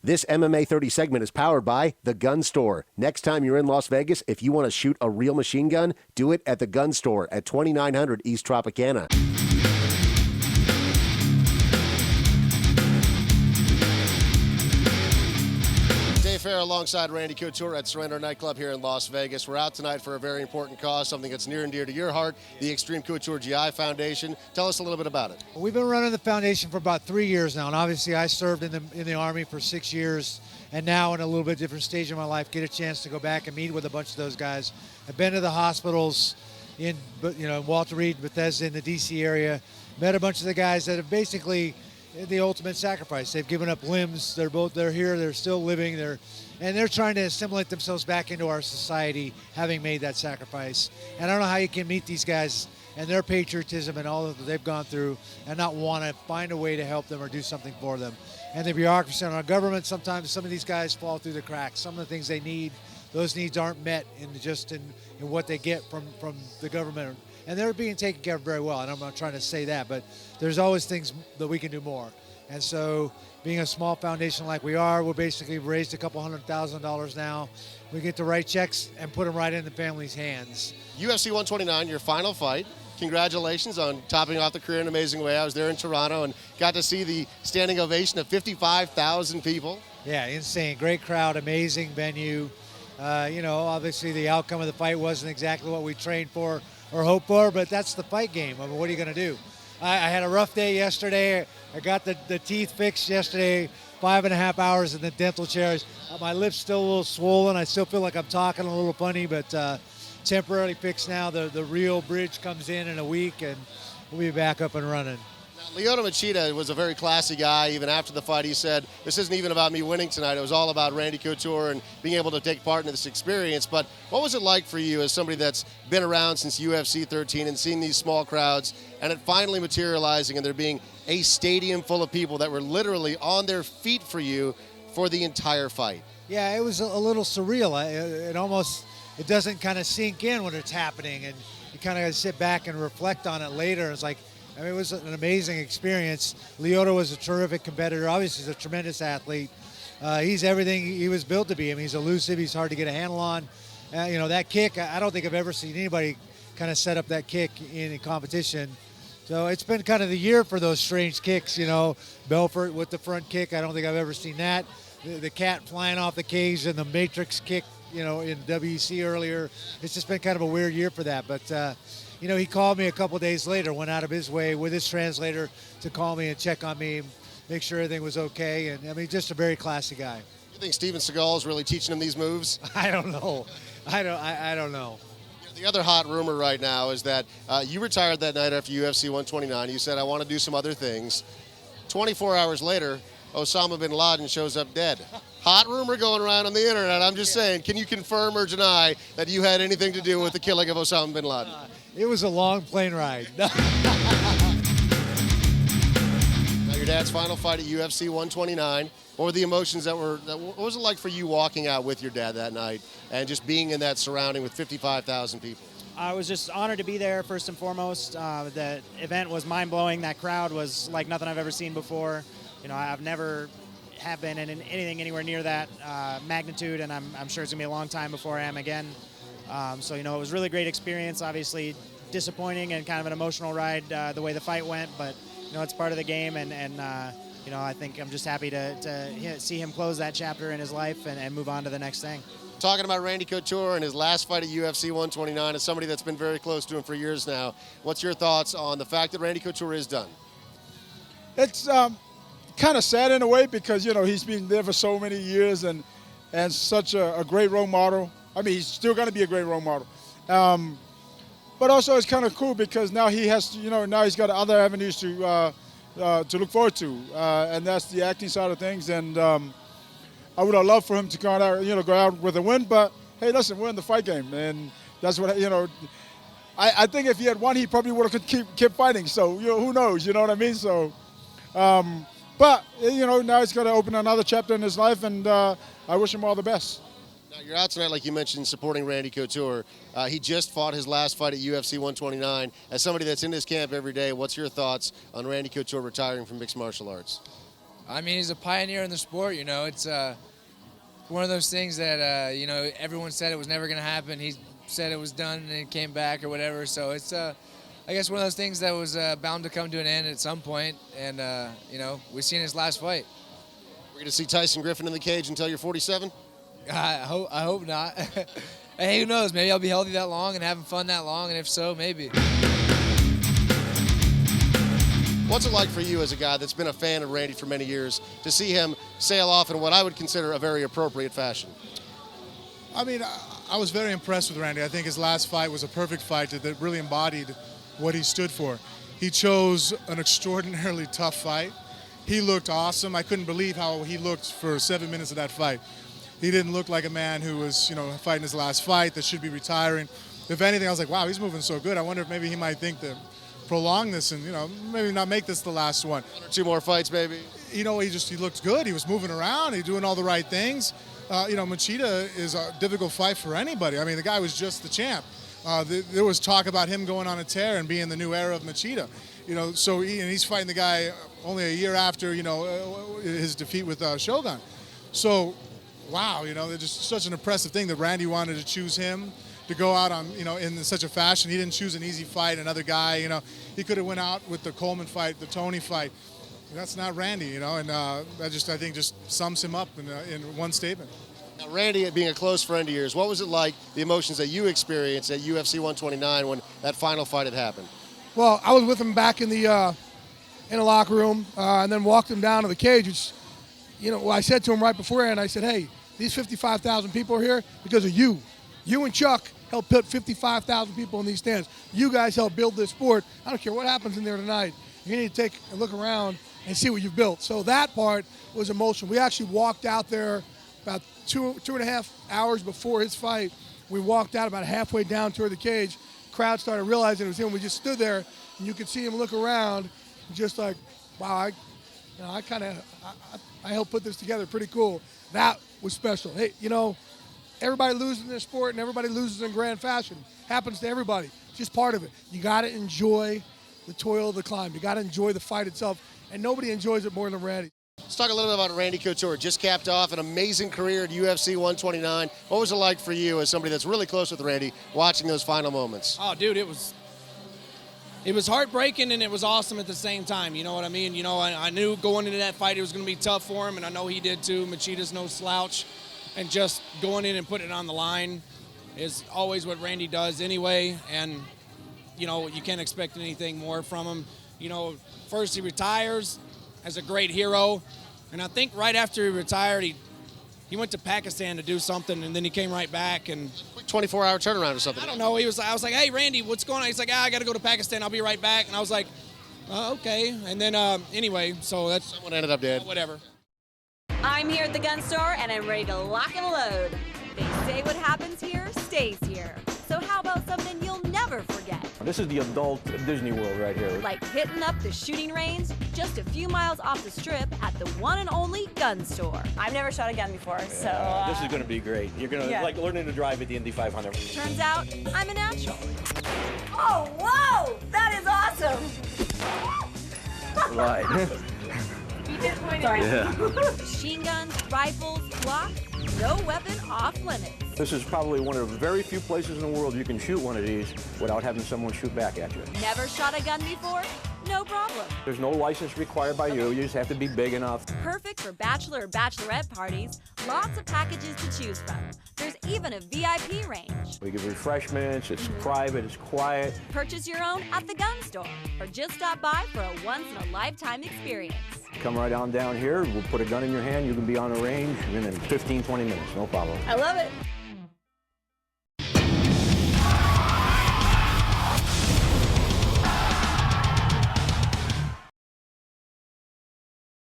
This MMA 30 segment is powered by The Gun Store. Next time you're in Las Vegas, if you want to shoot a real machine gun, do it at The Gun Store at 2900 East Tropicana. Fair alongside Randy Couture at Surrender Nightclub here in Las Vegas. We're out tonight for a very important cause, something that's near and dear to your heart, the Extreme Couture GI Foundation. Tell us a little bit about it. We've been running the foundation for about 3 years now, and obviously I served in the Army for 6 years, and now in a little bit different stage of my life, get a chance to go back and meet with a bunch of those guys. I've been to the hospitals in Walter Reed, Bethesda, in the D.C. area, met a bunch of the guys that have basically the ultimate sacrifice. They've given up limbs. They're here. They're still living. And they're trying to assimilate themselves back into our society, having made that sacrifice. And I don't know how you can meet these guys and their patriotism and all that they've gone through and not want to find a way to help them or do something for them. And the bureaucracy in our government, sometimes some of these guys fall through the cracks. Some of the things they need, those needs aren't met in what they get from the government. And they're being taken care of very well, and I'm not trying to say that, but there's always things that we can do more. And so being a small foundation like we are, we're basically raised a couple $100,000 now. We get to write checks and put them right in the family's hands. UFC 129, your final fight. Congratulations on topping off the career in an amazing way. I was there in Toronto and got to see the standing ovation of 55,000 people. Yeah, insane. Great crowd, amazing venue. Obviously the outcome of the fight wasn't exactly what we trained for or hope for, but that's the fight game. I mean, what are you going to do? I had a rough day yesterday. I got the teeth fixed yesterday, 5.5 hours in the dental chairs. My lips still a little swollen. I still feel like I'm talking a little funny, but temporarily fixed now. The real bridge comes in a week, and we'll be back up and running. Lyoto Machida was a very classy guy. Even after the fight, he said, this isn't even about me winning tonight. It was all about Randy Couture and being able to take part in this experience. But what was it like for you as somebody that's been around since UFC 13 and seen these small crowds and it finally materializing and there being a stadium full of people that were literally on their feet for you for the entire fight? Yeah, it was a little surreal. It doesn't kind of sink in when it's happening, and you kind of sit back and reflect on it later. It's like, it was an amazing experience. Lyoto was a terrific competitor. Obviously, he's a tremendous athlete. He's everything he was built to be. I mean, he's elusive. He's hard to get a handle on. That kick, I don't think I've ever seen anybody kind of set up that kick in a competition. So it's been kind of the year for those strange kicks. Belfort with the front kick. I don't think I've ever seen that. The cat flying off the cage and the Matrix kick, in WC earlier. It's just been kind of a weird year for that. But, he called me a couple days later, went out of his way with his translator to call me and check on me, make sure everything was okay. And, just a very classy guy. You think Steven Seagal is really teaching him these moves? I don't know. I don't know. The other hot rumor right now is that you retired that night after UFC 129. You said, I want to do some other things. 24 hours later, Osama bin Laden shows up dead. Hot rumor going around on the internet. I'm just saying, can you confirm or deny that you had anything to do with the killing of Osama bin Laden? It was a long plane ride. Now, your dad's final fight at UFC 129. What were the emotions what was it like for you walking out with your dad that night and just being in that surrounding with 55,000 people? I was just honored to be there, first and foremost. The event was mind-blowing. That crowd was like nothing I've ever seen before. I've never have been in anything anywhere near that magnitude, and I'm sure it's going to be a long time before I am again. So, it was a really great experience. Obviously disappointing and kind of an emotional ride the way the fight went, but, it's part of the game, and I think I'm just happy to see him close that chapter in his life and move on to the next thing. Talking about Randy Couture and his last fight at UFC 129, as somebody that's been very close to him for years now, what's your thoughts on the fact that Randy Couture is done? It's kind of sad in a way because, he's been there for so many years and such a great role model. I mean, he's still going to be a great role model. But also it's kind of cool because now he has, now he's got other avenues to look forward to, and that's the acting side of things. And I would have loved for him to go out with a win, but hey, listen, we're in the fight game, and that's what I think if he had won, he probably would have kept fighting. So who knows? You know what I mean? So, but now he's got to open another chapter in his life, and I wish him all the best. Now, you're out tonight, like you mentioned, supporting Randy Couture. He just fought his last fight at UFC 129. As somebody that's in his camp every day, what's your thoughts on Randy Couture retiring from mixed martial arts? I mean, he's a pioneer in the sport. You know, it's one of those things that you know, everyone said it was never going to happen. He said it was done and it came back or whatever. So it's I guess one of those things that was bound to come to an end at some point. And you know, we've seen his last fight. We're going to see Tyson Griffin in the cage until you're 47. I hope not. Hey, who knows? Maybe I'll be healthy that long and having fun that long, and if so, maybe. What's it like for you as a guy that's been a fan of Randy for many years to see him sail off in what I would consider a very appropriate fashion? I mean, I was very impressed with Randy. I think his last fight was a perfect fight that really embodied what he stood for. He chose an extraordinarily tough fight. He looked awesome. I couldn't believe how he looked for 7 minutes of that fight. He didn't look like a man who was, you know, fighting his last fight, that should be retiring. If anything, I was like, wow, he's moving so good. I wonder if maybe he might think to prolong this and, you know, maybe not make this the last one. 1 or 2 more fights, maybe. You know, he looked good. He was moving around. He doing all the right things. You know, Machida is a difficult fight for anybody. I mean, the guy was just the champ. There was talk about him going on a tear and being the new era of Machida. You know, so he's fighting the guy only a year after, you know, his defeat with Shogun. So, wow, you know, it's just such an impressive thing that Randy wanted to choose him to go out on, you know, in such a fashion. He didn't choose an easy fight, another guy, you know. He could have went out with the Coleman fight, the Tony fight. That's not Randy, you know, and that I think just sums him up in one statement. Now, Randy, being a close friend of yours, what was it like, the emotions that you experienced at UFC 129 when that final fight had happened? Well, I was with him back in the locker room, and then walked him down to the cage. Which, you know, I said to him right beforehand, I said, hey, these 55,000 people are here because of you. You and Chuck helped put 55,000 people in these stands. You guys helped build this sport. I don't care what happens in there tonight. You need to take a look around and see what you've built. So that part was emotional. We actually walked out there about two and a half hours before his fight. We walked out about halfway down toward the cage. Crowd started realizing it was him. We just stood there, and you could see him look around, just like, wow, I helped put this together. Pretty cool. That was special. Hey, you know, everybody loses in this sport, and everybody loses in grand fashion. Happens to everybody. It's just part of it. You got to enjoy the toil of the climb. You got to enjoy the fight itself, and nobody enjoys it more than Randy. Let's talk a little bit about Randy Couture. Just capped off an amazing career at UFC 129. What was it like for you as somebody that's really close with Randy watching those final moments? Oh, dude, it was heartbreaking and it was awesome at the same time. You know what I mean? You know, I knew going into that fight it was going to be tough for him, and I know he did too. Machida's no slouch, and just going in and putting it on the line is always what Randy does anyway. And you know, you can't expect anything more from him. You know, first he retires as a great hero, and I think right after he retired, he went to Pakistan to do something, and then he came right back. And Quick 24-hour turnaround or something. I don't know. I was like, hey, Randy, what's going on? He's like, I got to go to Pakistan. I'll be right back. And I was like, okay. And then anyway, so that's Someone ended up dead. whatever. I'm here at the gun store and I'm ready to lock and load. They say what happens here stays here. So how about something you'll never forget? This is the adult Disney World right here. Like hitting up the shooting range just a few miles off the strip at the one and only gun store. I've never shot a gun before, so... This is going to be great. You're going to like learning to drive at the Indy 500. Turns out, I'm a natural. Oh, whoa! That is awesome! Right. Yeah. Machine guns, rifles, Glock, no weapon off limits. This is probably one of the very few places in the world you can shoot one of these without having someone shoot back at you. Never shot a gun before? No problem. There's no license required by you. You just have to be big enough. Perfect for bachelor or bachelorette parties. Lots of packages to choose from. There's even a VIP range. We give refreshments. It's private. It's quiet. Purchase your own at the gun store or just stop by for a once-in-a-lifetime experience. Come right on down here. We'll put a gun in your hand. You can be on a range in 15, 20 minutes. No problem. I love it.